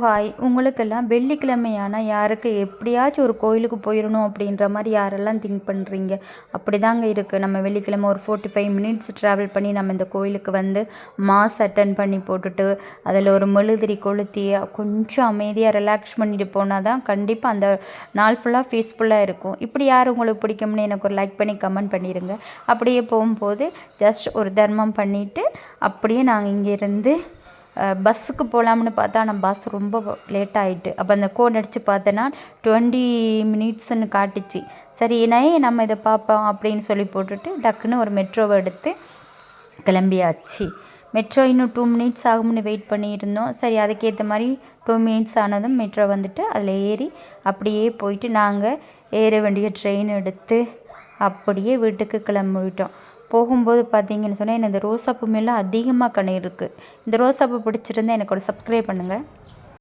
Hi, உங்களுக்கெல்லாம் வெள்ளிக்கிழமையானா யாருக்கு எப்படியாச்சும் ஒரு கோயிலுக்கு போயிடணும் அப்படின்ற மாதிரி யாரெல்லாம் திங்க் பண்ணுறீங்க? அப்படி தாங்க இருக்குது. நம்ம வெள்ளிக்கிழமை ஒரு 45 மினிட்ஸ் ட்ராவல் பண்ணி நம்ம இந்த கோயிலுக்கு வந்து மாஸ் அட்டன் பண்ணி போட்டுட்டு அதில் ஒரு மெழுதிரி கொளுத்தி கொஞ்சம் அமைதியாக ரிலாக்ஸ் பண்ணிட்டு போனால் தான் கண்டிப்பாக அந்த நாள் ஃபுல்லாக பீஸ்ஃபுல்லாக இருக்கும். இப்படி யார் உங்களுக்கு பிடிக்கும்னு எனக்கு ஒரு லைக் பண்ணி கமெண்ட் பண்ணிடுங்க. அப்படியே போகும்போது ஜஸ்ட் ஒரு தர்மம் பண்ணிவிட்டு அப்படியே நாங்கள் இங்கேருந்து பஸ்ஸுக்கு போகலாம்னு பார்த்தா ஆனால் பஸ் ரொம்ப லேட் ஆகிட்டு. அப்போ அந்த கோட் அடித்து பார்த்தேன்னா 20 மினிட்ஸ்ன்னு காட்டுச்சு. சரி நம்ம இதை பார்ப்போம் அப்படின்னு சொல்லி போட்டுட்டு டக்குன்னு ஒரு மெட்ரோவை எடுத்து கிளம்பியாச்சு. மெட்ரோ இன்னும் 2 மினிட்ஸ் ஆகும்னு வெயிட் பண்ணியிருந்தோம். சரி அதுக்கேற்ற மாதிரி 2 மினிட்ஸ் ஆனதும் மெட்ரோ வந்துட்டு அதில் ஏறி அப்படியே போயிட்டு நாங்கள் ஏற வேண்டிய ட்ரெயின் எடுத்து அப்படியே வீட்டுக்கு கிளம்பிட்டோம். போகும்போது பார்த்தீங்கன்னு சொன்னால் எனக்கு இந்த ரோசாப்பூ மேலே அதிகமாக கண்ணு இருக்குது. இந்த ரோசாப்பூ பிடிச்சிருந்தா எனக்கு ஒரு சப்ஸ்கிரைப் பண்ணுங்கள்.